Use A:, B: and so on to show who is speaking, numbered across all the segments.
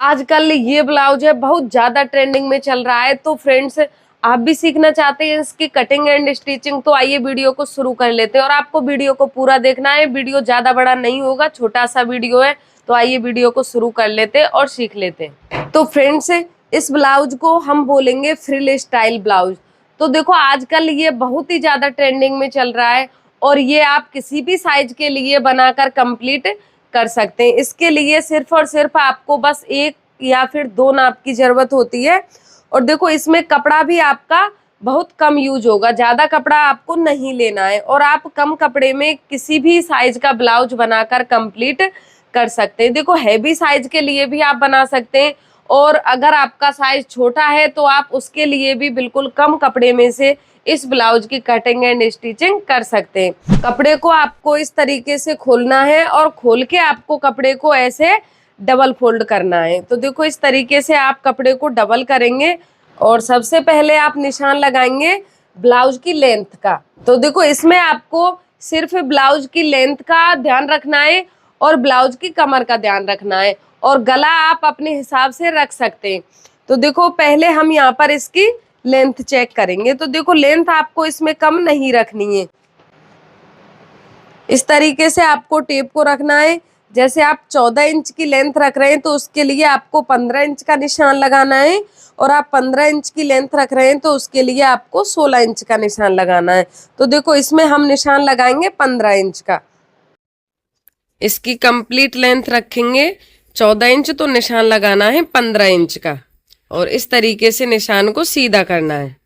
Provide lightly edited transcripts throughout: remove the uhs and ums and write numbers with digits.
A: आजकल ये ब्लाउज है बहुत ज्यादा ट्रेंडिंग में चल रहा है। तो फ्रेंड्स, आप भी सीखना चाहते हैं इसकी कटिंग एंड स्टिचिंग, तो आइए वीडियो को शुरू कर लेते हैं। और आपको वीडियो को पूरा देखना है, वीडियो ज्यादा बड़ा नहीं होगा, छोटा सा वीडियो है। तो आइए वीडियो को शुरू कर लेते हैं और सीख लेते हैं। तो फ्रेंड्स, इस ब्लाउज को हम बोलेंगे फ्रिल स्टाइल ब्लाउज। तो देखो, आजकल ये बहुत ही ज्यादा ट्रेंडिंग में चल रहा है और ये आप किसी भी साइज के लिए बनाकर कंप्लीट कर सकते हैं। इसके लिए सिर्फ और सिर्फ आपको बस एक या फिर दो नाप की जरूरत होती है। और देखो, इसमें कपड़ा भी आपका बहुत कम यूज होगा, ज्यादा कपड़ा आपको नहीं लेना है और आप कम कपड़े में किसी भी साइज का ब्लाउज बनाकर कंप्लीट कर सकते हैं। देखो, हैवी साइज के लिए भी आप बना सकते हैं और अगर आपका साइज छोटा है तो आप उसके लिए भी बिल्कुल कम कपड़े में से इस ब्लाउज की कटिंग एंड स्टिचिंग कर सकते हैं। कपड़े को आपको इस तरीके से खोलना है और खोल के आपको कपड़े को ऐसे डबल फोल्ड करना है। तो देखो, इस तरीके से आप कपड़े को डबल करेंगे और सबसे पहले आप निशान लगाएंगे ब्लाउज की लेंथ का। तो देखो, इसमें आपको सिर्फ ब्लाउज की लेंथ का ध्यान रखना है और ब्लाउज की कमर का ध्यान रखना है और गला आप अपने हिसाब से रख सकते हैं। तो देखो, पहले हम यहाँ पर इसकी लेंथ चेक करेंगे। तो देखो, लेंथ आपको इसमें कम नहीं रखनी है, इस तरीके से आपको टेप को रखना है। जैसे आप 14 इंच की लेंथ रख रहे हैं तो उसके लिए आपको 15 इंच का निशान लगाना है और आप 15 इंच की लेंथ रख रहे हैं तो उसके लिए आपको 16 इंच का निशान लगाना है। तो देखो, इसमें हम निशान लगाएंगे 15 इंच का। इसकी कंप्लीट लेंथ रखेंगे 14 इंच, तो निशान लगाना है 15 इंच का और इस तरीके से निशान को सीधा करना है।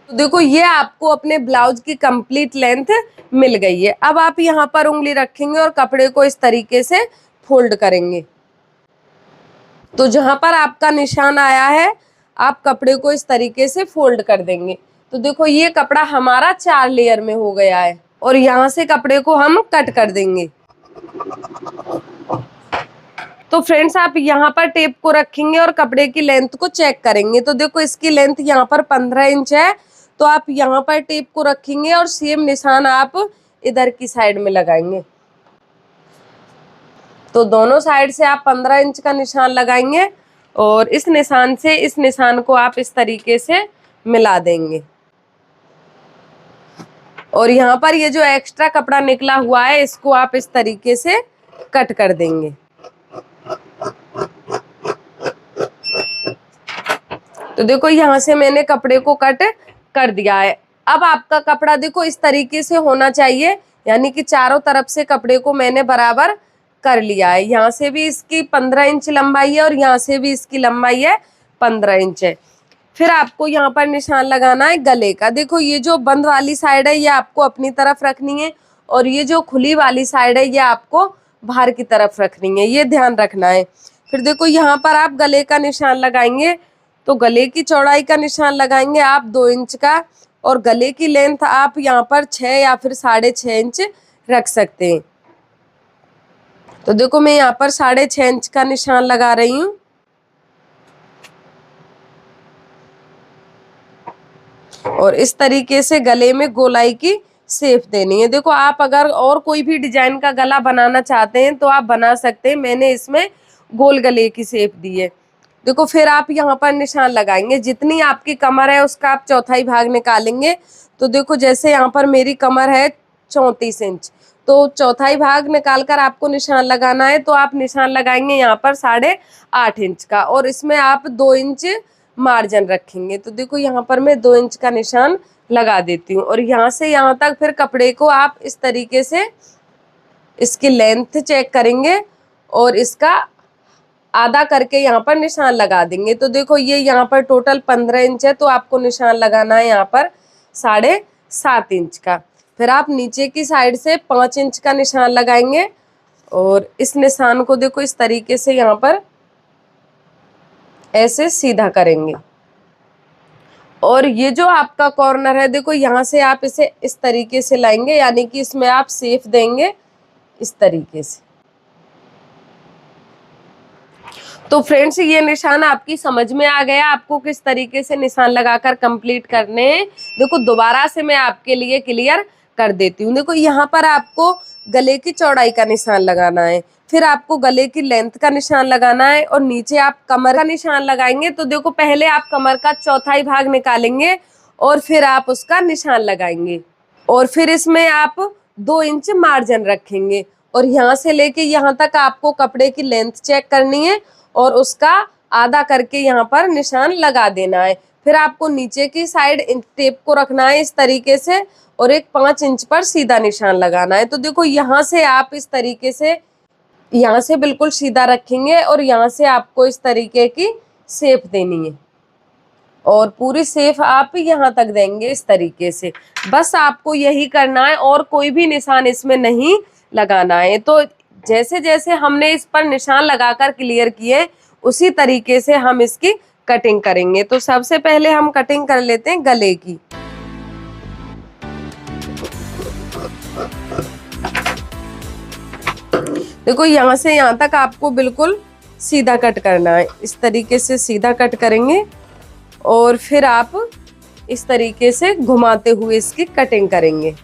A: तो देखो, ये आपको अपने ब्लाउज की कंप्लीट लेंथ मिल गई है। अब आप यहाँ पर उंगली रखेंगे और कपड़े को इस तरीके से फोल्ड करेंगे। तो जहां पर आपका निशान आया है आप कपड़े को इस तरीके से फोल्ड कर देंगे। तो देखो, ये कपड़ा हमारा 4 लेयर में हो गया है और यहाँ से कपड़े को हम कट कर देंगे। तो फ्रेंड्स, आप यहाँ पर टेप को रखेंगे और कपड़े की लेंथ को चेक करेंगे। तो देखो, इसकी लेंथ यहाँ पर 15 इंच है। तो आप यहाँ पर टेप को रखेंगे और सेम निशान आप इधर की साइड में लगाएंगे। तो दोनों साइड से आप 15 इंच का निशान लगाएंगे और इस निशान से इस निशान को आप इस तरीके से मिला देंगे। और यहाँ पर ये जो एक्स्ट्रा कपड़ा निकला हुआ है इसको आप इस तरीके से कट कर देंगे। तो देखो, यहाँ से मैंने कपड़े को कट कर दिया है। अब आपका कपड़ा देखो इस तरीके से होना चाहिए, यानी कि चारों तरफ से कपड़े को मैंने बराबर कर लिया है। यहाँ से भी इसकी 15 इंच लंबाई है और यहाँ से भी इसकी लंबाई है 15 इंच है। फिर आपको यहाँ पर निशान लगाना है गले का। देखो, ये जो बंद वाली साइड है ये आपको अपनी तरफ रखनी है और ये जो खुली वाली साइड है ये आपको बाहर की तरफ रखनी है, ये ध्यान रखना है। फिर देखो, यहाँ पर आप गले का निशान लगाएंगे। तो गले की चौड़ाई का निशान लगाएंगे आप 2 इंच का और गले की लेंथ आप यहाँ पर 6 या फिर 6.5 इंच रख सकते हैं। तो देखो, मैं यहाँ पर 6.5 इंच का निशान लगा रही हूँ। और इस तरीके से गले में गोलाई की शेप देनी है। देखो, आप अगर और कोई भी डिजाइन का गला बनाना चाहते हैं तो आप बना सकते हैं, मैंने इसमें गोल गले की शेप दी है। देखो, फिर आप यहाँ पर निशान लगाएंगे। जितनी आपकी कमर है उसका आप चौथाई भाग निकालेंगे। तो देखो, जैसे यहाँ पर मेरी कमर है 34 इंच, तो चौथाई भाग निकालकर आपको निशान लगाना है। तो आप निशान लगाएंगे यहाँ पर 8.5 इंच का और इसमें आप 2 इंच मार्जिन रखेंगे। तो देखो, यहाँ पर मैं 2 इंच का निशान लगा देती हूँ और यहाँ से यहाँ तक फिर कपड़े को आप इस तरीके से इसकी लेंथ चेक करेंगे और इसका आधा करके यहाँ पर निशान लगा देंगे। तो देखो, ये यहाँ पर टोटल 15 इंच है तो आपको निशान लगाना है यहाँ पर 7.5 इंच का। फिर आप नीचे की साइड से 5 इंच का निशान लगाएंगे और इस निशान को देखो इस तरीके से यहाँ पर ऐसे सीधा करेंगे। और ये जो आपका कॉर्नर है देखो, यहाँ से आप इसे इस तरीके से लाएंगे, यानी कि इसमें आप शेप देंगे इस तरीके से। तो फ्रेंड्स, ये निशान आपकी समझ में आ गया आपको किस तरीके से निशान लगाकर कंप्लीट करने हैं। देखो, दोबारा से मैं आपके लिए क्लियर कर देती हूँ। देखो, यहाँ पर आपको गले की चौड़ाई का निशान लगाना है। फिर आपको गले की लेंथ का निशान लगाना है और नीचे आप कमर का निशान लगाएंगे। तो देखो पहले आप कमर का चौथाई भाग निकालेंगे और फिर आप उसका निशान लगाएंगे और फिर इसमें आप 2 इंच मार्जिन रखेंगे और यहाँ से लेके यहाँ तक आपको कपड़े की लेंथ चेक करनी है और उसका आधा करके यहाँ पर निशान लगा देना है। फिर आपको नीचे की साइड टेप को रखना है इस तरीके से और एक 5 इंच पर सीधा निशान लगाना है। तो देखो यहाँ से आप इस तरीके से यहाँ से बिल्कुल सीधा रखेंगे और यहाँ से आपको इस तरीके की शेप देनी है और पूरी शेप आप यहाँ तक देंगे इस तरीके से। बस आपको यही करना है और कोई भी निशान इसमें नहीं लगाना है। तो जैसे जैसे हमने इस पर निशान लगाकर क्लियर किए उसी तरीके से हम इसकी कटिंग करेंगे। तो सबसे पहले हम कटिंग कर लेते हैं गले की। देखो यहाँ से यहाँ तक आपको बिल्कुल सीधा कट करना है, इस तरीके से सीधा कट करेंगे और फिर आप इस तरीके से घुमाते हुए इसकी कटिंग करेंगे।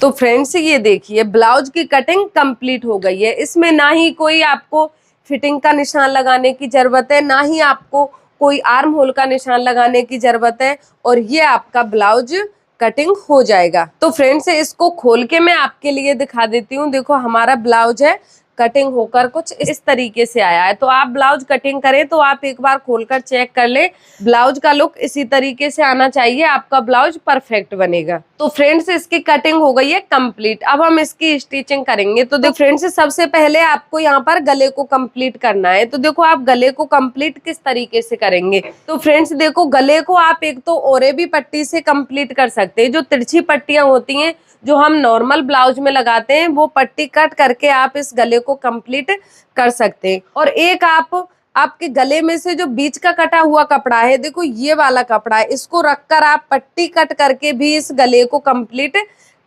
A: तो फ्रेंड्स ये देखिए ब्लाउज की कटिंग कंप्लीट हो गई है। इसमें ना ही कोई आपको फिटिंग का निशान लगाने की जरूरत है, ना ही आपको कोई आर्म होल का निशान लगाने की जरूरत है और ये आपका ब्लाउज कटिंग हो जाएगा। तो फ्रेंड्स इसको खोल के मैं आपके लिए दिखा देती हूँ। देखो हमारा ब्लाउज है कटिंग होकर कुछ इस तरीके से आया है। तो आप ब्लाउज कटिंग करें तो आप एक बार खोलकर चेक कर ले, ब्लाउज का लुक इसी तरीके से आना चाहिए, आपका ब्लाउज परफेक्ट बनेगा। तो फ्रेंड्स इसकी कटिंग हो गई है कंप्लीट। अब हम इसकी स्टिचिंग करेंगे। तो देखो फ्रेंड्स सबसे पहले आपको यहाँ पर गले को कंप्लीट करना है। तो देखो आप गले को कंप्लीट किस तरीके से करेंगे। तो फ्रेंड्स देखो गले को आप एक तो ओरेबी पट्टी से कंप्लीट कर सकते हैं, जो तिरछी पट्टियां होती हैं जो हम नॉर्मल ब्लाउज में लगाते हैं, वो पट्टी कट करके आप इस गले को कंप्लीट कर सकते हैं। और एक आप आपके गले में से जो बीच का कटा हुआ कपड़ा है, देखो ये वाला कपड़ा है, इसको रखकर आप पट्टी कट करके भी इस गले को कंप्लीट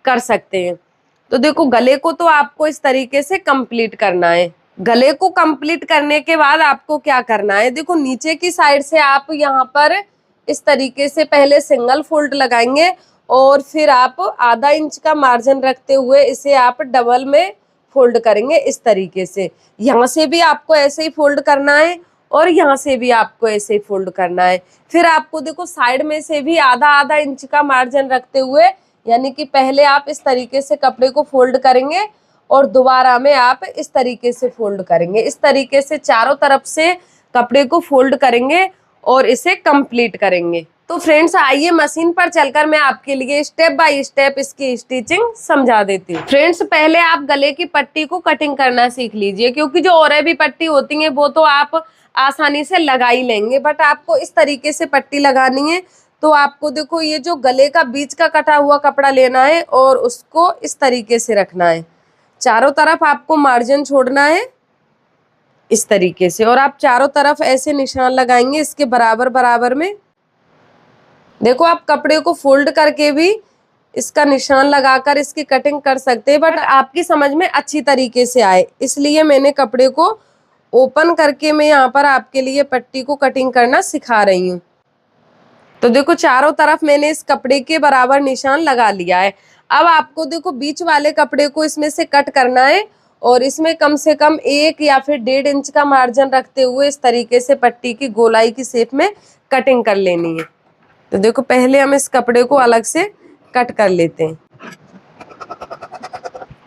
A: कर सकते हैं। तो देखो गले को तो आपको इस तरीके से कंप्लीट करना है। गले को कंप्लीट करने के बाद आपको क्या करना है, देखो नीचे की साइड से आप यहाँ पर इस तरीके से पहले सिंगल फोल्ड लगाएंगे और फिर आप आधा इंच का मार्जिन रखते हुए इसे आप डबल में फोल्ड करेंगे इस तरीके से। यहाँ से भी आपको ऐसे ही फोल्ड करना है और यहाँ से भी आपको ऐसे ही फोल्ड करना है। फिर आपको देखो साइड में से भी आधा आधा इंच का मार्जिन रखते हुए, यानी कि पहले आप इस तरीके से कपड़े को फोल्ड करेंगे और दोबारा में आप इस तरीके से फोल्ड करेंगे। इस तरीके से चारों तरफ से कपड़े को फोल्ड करेंगे और इसे कंप्लीट करेंगे। तो फ्रेंड्स आइए मशीन पर चलकर मैं आपके लिए स्टेप बाय स्टेप इसकी स्टिचिंग समझा देती हूँ। फ्रेंड्स पहले आप गले की पट्टी को कटिंग करना सीख लीजिए, क्योंकि जो और भी पट्टी होती है वो तो आप आसानी से लगा ही लेंगे, बट आपको इस तरीके से पट्टी लगानी है। तो आपको देखो ये जो गले का बीच का कटा हुआ कपड़ा लेना है और उसको इस तरीके से रखना है, चारों तरफ आपको मार्जिन छोड़ना है इस तरीके से और आप चारों तरफ ऐसे निशान लगाएंगे इसके बराबर बराबर में। देखो आप कपड़े को फोल्ड करके भी इसका निशान लगाकर इसकी कटिंग कर सकते हैं, बट आपकी समझ में अच्छी तरीके से आए इसलिए मैंने कपड़े को ओपन करके मैं यहाँ पर आपके लिए पट्टी को कटिंग करना सिखा रही हूँ। तो देखो चारों तरफ मैंने इस कपड़े के बराबर निशान लगा लिया है। अब आपको देखो बीच वाले कपड़े को इसमें से कट करना है और इसमें कम से कम 1 या फिर 1.5 इंच का मार्जिन रखते हुए इस तरीके से पट्टी की गोलाई की शेप में कटिंग कर लेनी है। तो देखो पहले हम इस कपड़े को अलग से कट कर लेते हैं।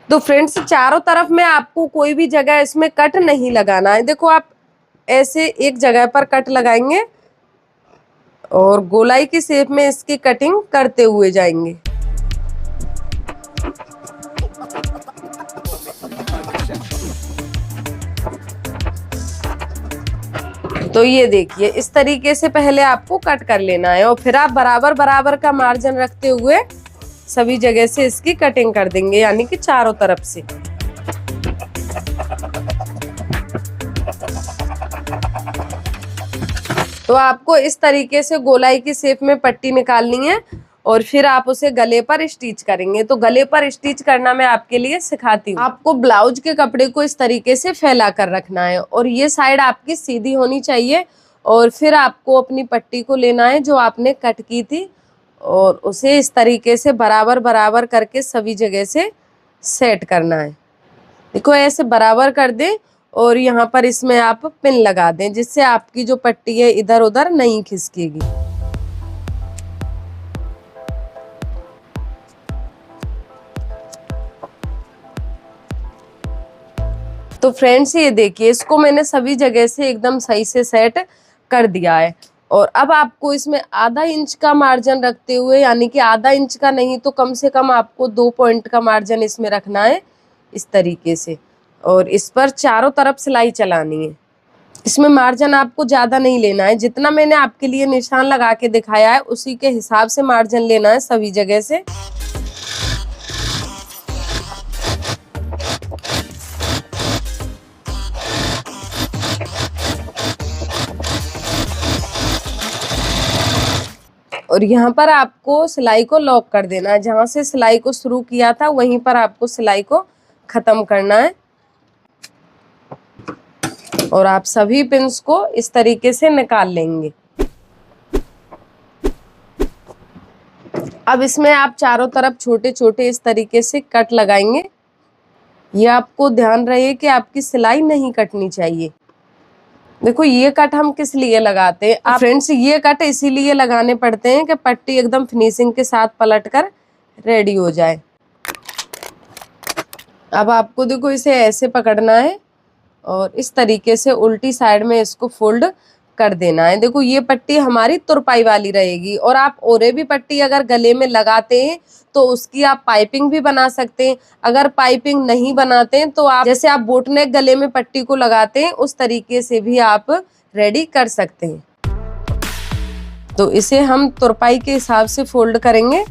A: तो फ्रेंड्स चारों तरफ में आपको कोई भी जगह इसमें कट नहीं लगाना है। देखो आप ऐसे एक जगह पर कट लगाएंगे और गोलाई की शेप में इसकी कटिंग करते हुए जाएंगे। तो ये देखिए इस तरीके से पहले आपको कट कर लेना है और फिर आप बराबर बराबर का मार्जिन रखते हुए सभी जगह से इसकी कटिंग कर देंगे, यानी कि चारों तरफ से। तो आपको इस तरीके से गोलाई की शेप में पट्टी निकालनी है और फिर आप उसे गले पर स्टिच करेंगे। तो गले पर स्टिच करना मैं आपके लिए सिखाती हूँ। आपको ब्लाउज के कपड़े को इस तरीके से फैला कर रखना है और ये साइड आपकी सीधी होनी चाहिए और फिर आपको अपनी पट्टी को लेना है जो आपने कट की थी और उसे इस तरीके से बराबर बराबर करके सभी जगह से सेट करना है। देखो ऐसे बराबर कर दें और यहाँ पर इसमें आप पिन लगा दें, जिससे आपकी जो पट्टी है इधर उधर नहीं खिसकेगी। तो फ्रेंड्स ये देखिए, इसको मैंने सभी जगह से एकदम सही से सेट कर दिया है। और अब आपको इसमें आधा इंच का मार्जिन रखते हुए, यानी कि आधा इंच का नहीं तो कम से कम आपको 2 पॉइंट का मार्जिन इसमें रखना है इस तरीके से। और इस पर चारों तरफ सिलाई चलानी है। इसमें मार्जिन आपको ज़्यादा नहीं लेना है, जितना मैंने आपके लिए निशान लगा के दिखाया है उसी के हिसाब से मार्जिन लेना है सभी जगह से। और यहाँ पर आपको सिलाई को लॉक कर देना है, जहाँ से सिलाई को शुरू किया था वहीं पर आपको सिलाई को खत्म करना है। और आप सभी पिन्स को इस तरीके से निकाल लेंगे। अब इसमें आप चारों तरफ छोटे छोटे इस तरीके से कट लगाएंगे। ये आपको ध्यान रहे कि आपकी सिलाई नहीं कटनी चाहिए। देखो ये कट हम किस लिए लगाते हैं फ्रेंड्स, ये कट इसीलिए लगाने पड़ते हैं कि पट्टी एकदम फिनिशिंग के साथ पलटकर रेडी हो जाए। अब आपको देखो इसे ऐसे पकड़ना है और इस तरीके से उल्टी साइड में इसको फोल्ड कर देना है। देखो ये पट्टी हमारी तुरपाई वाली रहेगी। और आप ओरे भी पट्टी अगर गले में लगाते हैं तो उसकी आप पाइपिंग भी बना सकते हैं। अगर पाइपिंग नहीं बनाते हैं तो आप जैसे आप बोटनेक गले में पट्टी को लगाते हैं उस तरीके से भी आप रेडी कर सकते हैं। तो इसे हम तुरपाई के हिसाब से फोल्ड करेंगे।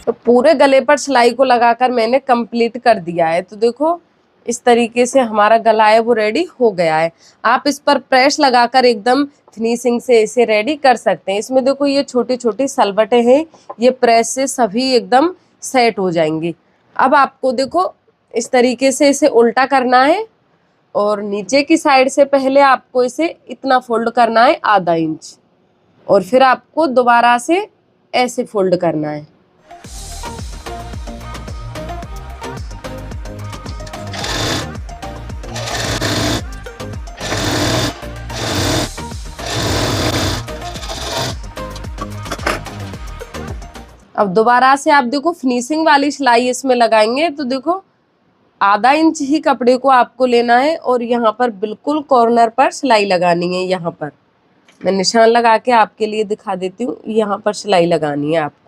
A: तो पूरे गले पर सिलाई को लगाकर मैंने कंप्लीट कर दिया है। तो देखो इस तरीके से हमारा गला है वो रेडी हो गया है। आप इस पर प्रेस लगाकर एकदम फिनिशिंग से इसे रेडी कर सकते हैं। इसमें देखो ये छोटी छोटी सलवटें हैं, ये प्रेस से सभी एकदम सेट हो जाएंगी। अब आपको देखो इस तरीके से इसे उल्टा करना है और नीचे की साइड से पहले आपको इसे इतना फोल्ड करना है आधा इंच, और फिर आपको दोबारा से ऐसे फोल्ड करना है। अब दोबारा से आप देखो फिनिशिंग वाली सिलाई इसमें लगाएंगे। तो देखो आधा इंच ही कपड़े को आपको लेना है और यहाँ पर बिल्कुल कॉर्नर पर सिलाई लगानी है। यहाँ पर मैं निशान लगा के आपके लिए दिखा देती हूँ, यहाँ पर सिलाई लगानी है आपको।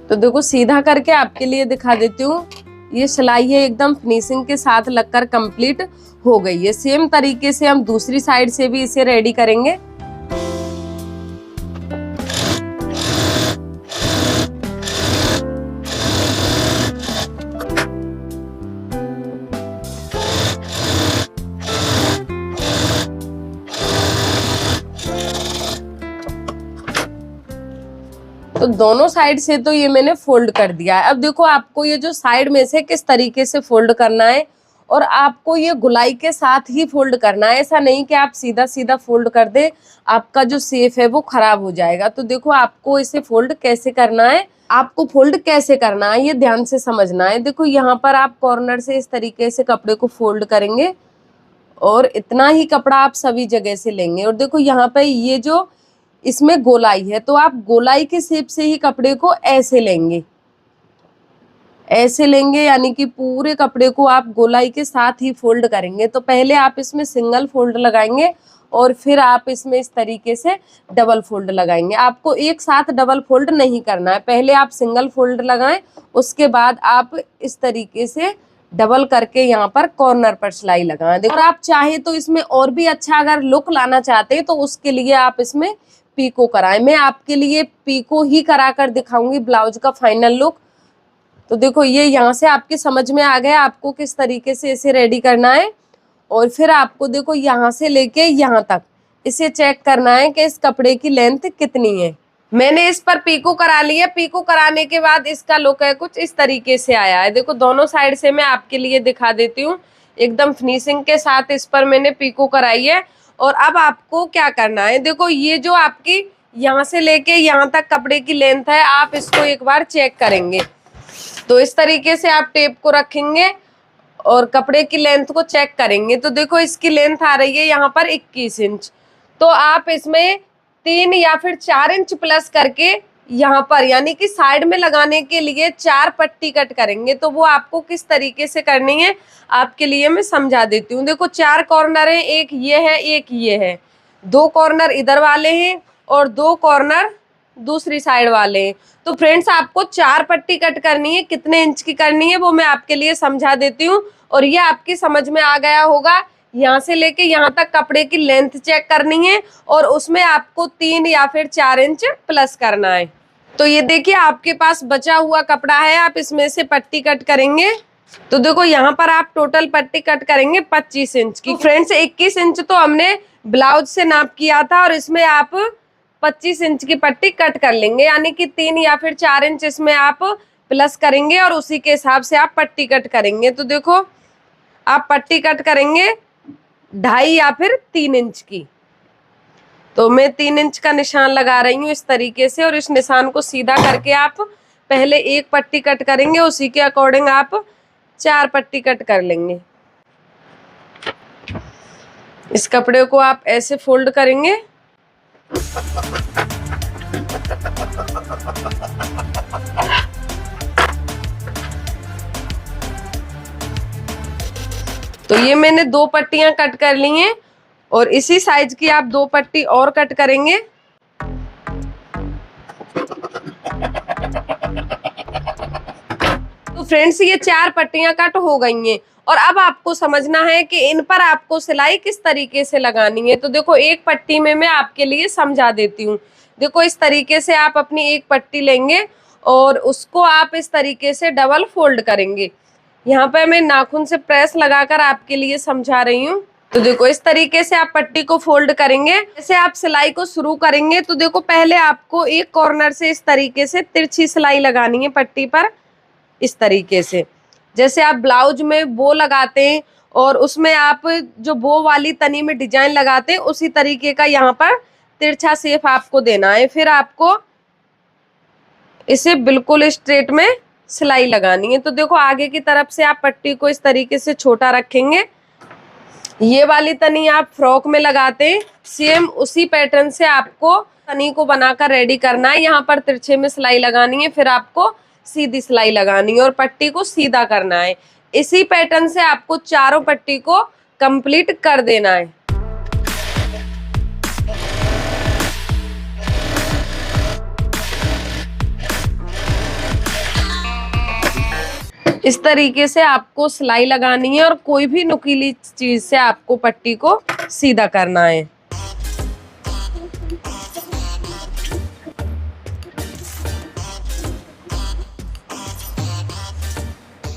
A: तो देखो सीधा करके आपके लिए दिखा देती हूँ। ये सिलाई है एकदम फिनिशिंग के साथ लगकर कंप्लीट हो गई है। सेम तरीके से हम दूसरी साइड से भी इसे रेडी करेंगे। तो दोनों साइड से तो ये मैंने फोल्ड कर दिया है। अब देखो आपको ये जो साइड में से किस तरीके से फोल्ड करना है, और आपको ये गुलाई के साथ ही फोल्ड करना है। ऐसा नहीं कि आप सीधा सीधा फोल्ड कर दे, आपका जो शेप है वो खराब हो जाएगा। तो देखो आपको इसे फोल्ड कैसे करना है, आपको फोल्ड कैसे करना है ये ध्यान से समझना है। देखो यहाँ पर आप कॉर्नर से इस तरीके से कपड़े को फोल्ड करेंगे और इतना ही कपड़ा आप सभी जगह से लेंगे। और देखो यहाँ पे ये जो इसमें गोलाई है, तो आप गोलाई के शेप से ही कपड़े को ऐसे लेंगे, ऐसे लेंगे, यानी कि पूरे कपड़े को आप गोलाई के साथ ही फोल्ड करेंगे। तो पहले आप इसमें सिंगल फोल्ड लगाएंगे और फिर आप इसमें इस तरीके से डबल फोल्ड लगाएंगे। आपको एक साथ डबल फोल्ड नहीं करना है, पहले आप सिंगल फोल्ड लगाएं, उसके बाद आप इस तरीके से डबल करके यहाँ पर कॉर्नर पर सिलाई लगाएं। देखो आप चाहे तो इसमें और भी अच्छा अगर लुक लाना चाहते हैं तो उसके लिए आप इसमें पीको कराएं। मैं आपके लिए पीको ही करा कर दिखाऊंगी ब्लाउज का फाइनल लुक। तो देखो ये यहाँ से आपकी समझ में आ गया आपको किस तरीके से इसे रेडी करना है। और फिर आपको देखो यहाँ से लेके यहाँ तक इसे चेक करना है कि इस कपड़े की लेंथ कितनी है। मैंने इस पर पीको करा लिया। पीको कराने के बाद इसका लुक है कुछ इस तरीके से आया है। देखो दोनों साइड से मैं आपके लिए दिखा देती हूँ। एकदम फिनिशिंग के साथ इस पर मैंने पीको कराई है। और अब आपको क्या करना है, देखो ये जो आपकी यहाँ से लेके यहाँ तक कपड़े की लेंथ है, आप इसको एक बार चेक करेंगे। तो इस तरीके से आप टेप को रखेंगे और कपड़े की लेंथ को चेक करेंगे। तो देखो इसकी लेंथ आ रही है यहाँ पर 21 इंच। तो आप इसमें 3 या फिर 4 इंच प्लस करके यहाँ पर यानी कि साइड में लगाने के लिए 4 पट्टी कट करेंगे। तो वो आपको किस तरीके से करनी है आपके लिए मैं समझा देती हूँ। देखो 4 कॉर्नर हैं, एक ये है एक ये है, 2 कॉर्नर इधर वाले हैं और 2 कॉर्नर दूसरी साइड वाले हैं। तो फ्रेंड्स आपको 4 पट्टी कट करनी है। कितने इंच की करनी है वो मैं आपके लिए समझा देती हूँ और ये आपकी समझ में आ गया होगा। यहाँ से लेके यहाँ तक कपड़े की लेंथ चेक करनी है और उसमें आपको 3 या फिर 4 इंच प्लस करना है। तो ये देखिए आपके पास बचा हुआ कपड़ा है, आप इसमें से पट्टी कट करेंगे। तो देखो यहाँ पर आप टोटल पट्टी कट करेंगे 25 इंच की। फ्रेंड्स 21 इंच तो हमने ब्लाउज से नाप किया था और इसमें आप 25 इंच की पट्टी कट कर लेंगे, यानी कि 3 या फिर 4 इंच इसमें आप प्लस करेंगे और उसी के हिसाब से आप पट्टी कट करेंगे। तो देखो आप पट्टी कट करेंगे 2.5 या फिर 3 इंच की। तो मैं 3 इंच का निशान लगा रही हूँ इस तरीके से और इस निशान को सीधा करके आप पहले 1 पट्टी कट करेंगे, उसी के अकॉर्डिंग आप 4 पट्टी कट कर लेंगे। इस कपड़े को आप ऐसे फोल्ड करेंगे तो ये मैंने 2 पट्टियां कट कर ली हैं और इसी साइज की आप 2 पट्टी और कट करेंगे। तो फ्रेंड्स ये 4 पट्टियां कट हो गई हैं और अब आपको समझना है कि इन पर आपको सिलाई किस तरीके से लगानी है। तो देखो एक पट्टी में मैं आपके लिए समझा देती हूँ। देखो इस तरीके से आप अपनी एक पट्टी लेंगे और उसको आप इस तरीके से डबल फोल्ड करेंगे। यहाँ पे मैं नाखून से प्रेस लगाकर आपके लिए समझा रही हूँ। तो देखो इस तरीके से आप पट्टी को फोल्ड करेंगे। जैसे आप सिलाई को शुरू करेंगे तो देखो पहले आपको एक कॉर्नर से इस तरीके से तिरछी सिलाई लगानी है पट्टी पर, इस तरीके से। जैसे आप ब्लाउज में बो लगाते हैं और उसमें आप जो बो वाली तनी में डिजाइन लगाते हैं उसी तरीके का यहाँ पर तिरछा शेप आपको देना है। फिर आपको इसे बिल्कुल स्ट्रेट में सिलाई लगानी है। तो देखो आगे की तरफ से आप पट्टी को इस तरीके से छोटा रखेंगे। ये वाली तनी आप फ्रॉक में लगाते हैं, सेम उसी पैटर्न से आपको तनी को बनाकर रेडी करना है। यहाँ पर तिरछे में सिलाई लगानी है, फिर आपको सीधी सिलाई लगानी है और पट्टी को सीधा करना है। इसी पैटर्न से आपको चारों पट्टी को कंप्लीट कर देना है। इस तरीके से आपको सिलाई लगानी है और कोई भी नुकीली चीज से आपको पट्टी को सीधा करना है।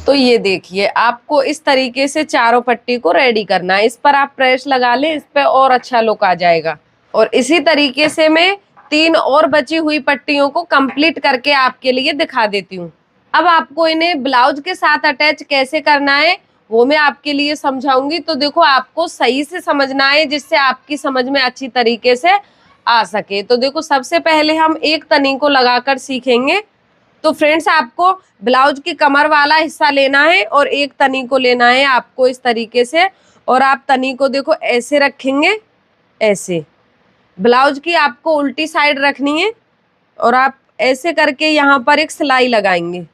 A: तो ये देखिए आपको इस तरीके से चारों पट्टी को रेडी करना है। इस पर आप प्रेस लगा लें, इस पे और अच्छा लुक आ जाएगा। और इसी तरीके से मैं 3 और बची हुई पट्टियों को कंप्लीट करके आपके लिए दिखा देती हूँ। अब आपको इन्हें ब्लाउज के साथ अटैच कैसे करना है वो मैं आपके लिए समझाऊंगी। तो देखो आपको सही से समझना है जिससे आपकी समझ में अच्छी तरीके से आ सके। तो देखो सबसे पहले हम एक तनी को लगाकर सीखेंगे। तो फ्रेंड्स आपको ब्लाउज की कमर वाला हिस्सा लेना है और एक तनी को लेना है आपको इस तरीके से। और आप तनी को देखो ऐसे रखेंगे, ऐसे। ब्लाउज की आपको उल्टी साइड रखनी है और आप ऐसे करके यहाँ पर एक सिलाई लगाएंगे।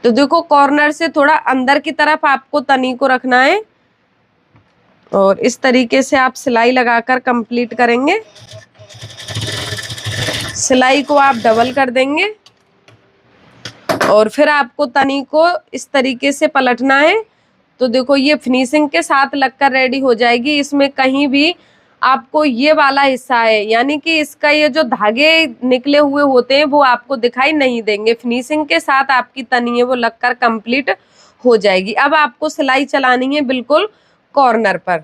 A: तो देखो कॉर्नर से थोड़ा अंदर की तरफ आपको तनी को रखना है और इस तरीके से आप सिलाई लगाकर कंप्लीट करेंगे। सिलाई को आप डबल कर देंगे और फिर आपको तनी को इस तरीके से पलटना है। तो देखो ये फिनिशिंग के साथ लगकर रेडी हो जाएगी। इसमें कहीं भी आपको ये वाला हिस्सा है, यानी कि इसका ये जो धागे निकले हुए होते हैं वो आपको दिखाई नहीं देंगे। फिनिशिंग के साथ आपकी तनी है वो लगकर कंप्लीट हो जाएगी। अब आपको सिलाई चलानी है बिल्कुल कॉर्नर पर।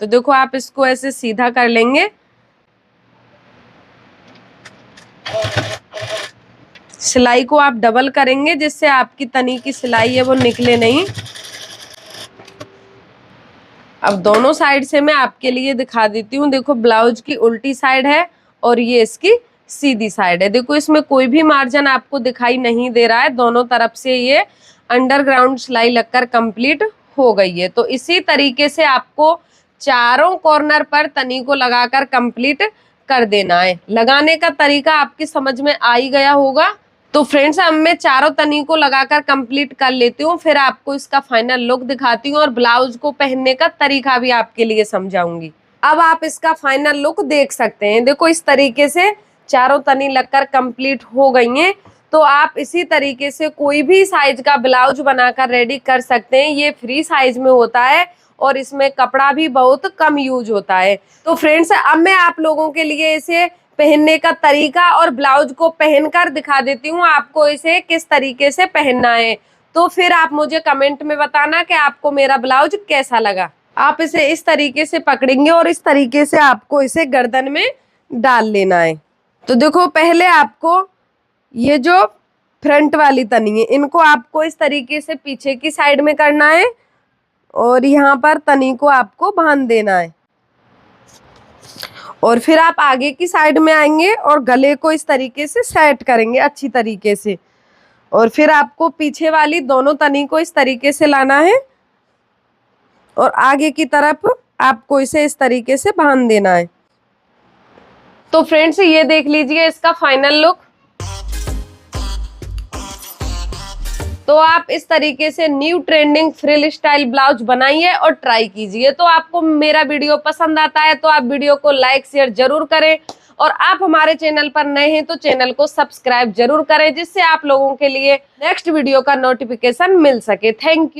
A: तो देखो आप इसको ऐसे सीधा कर लेंगे, सिलाई को आप डबल करेंगे जिससे आपकी तनी की सिलाई है वो निकले नहीं। अब दोनों साइड से मैं आपके लिए दिखा देती हूँ। देखो ब्लाउज की उल्टी साइड है और ये इसकी सीधी साइड है। देखो इसमें कोई भी मार्जिन आपको दिखाई नहीं दे रहा है, दोनों तरफ से ये अंडरग्राउंड सिलाई लगकर कंप्लीट हो गई है। तो इसी तरीके से आपको चारों कॉर्नर पर तनी को लगाकर कंप्लीट कर देना है। लगाने का तरीका आपकी समझ में आ ही गया होगा। तो फ्रेंड्स अब मैं चारों तनी को लगाकर कंप्लीट कर लेती हूँ, फिर आपको इसका फाइनल लुक दिखाती हूँ और ब्लाउज को पहनने का तरीका भी आपके लिए समझाऊंगी। अब आप इसका फाइनल लुक देख सकते हैं। देखो इस तरीके से चारों तनी लगकर कंप्लीट हो गई हैं। तो आप इसी तरीके से कोई भी साइज का ब्लाउज बनाकर रेडी कर सकते हैं। ये फ्री साइज में होता है और इसमें कपड़ा भी बहुत कम यूज होता है। तो फ्रेंड्स अब मैं आप लोगों के लिए इसे पहनने का तरीका और ब्लाउज को पहनकर दिखा देती हूँ आपको इसे किस तरीके से पहनना है। तो फिर आप मुझे कमेंट में बताना कि आपको मेरा ब्लाउज कैसा लगा। आप इसे इस तरीके से पकड़ेंगे और इस तरीके से आपको इसे गर्दन में डाल लेना है। तो देखो पहले आपको ये जो फ्रंट वाली तनी है इनको आपको इस तरीके से पीछे की साइड में करना है और यहाँ पर तनी को आपको बांध देना है। और फिर आप आगे की साइड में आएंगे और गले को इस तरीके से सेट करेंगे अच्छी तरीके से। और फिर आपको पीछे वाली दोनों तनी को इस तरीके से लाना है और आगे की तरफ आपको इसे इस तरीके से बांध देना है। तो फ्रेंड्स ये देख लीजिए इसका फाइनल लुक। तो आप इस तरीके से new trending frill style blouse बनाइए और ट्राई कीजिए। तो आपको मेरा वीडियो पसंद आता है तो आप वीडियो को लाइक शेयर जरूर करें और आप हमारे चैनल पर नए हैं तो चैनल को सब्सक्राइब जरूर करें जिससे आप लोगों के लिए नेक्स्ट वीडियो का नोटिफिकेशन मिल सके। Thank you.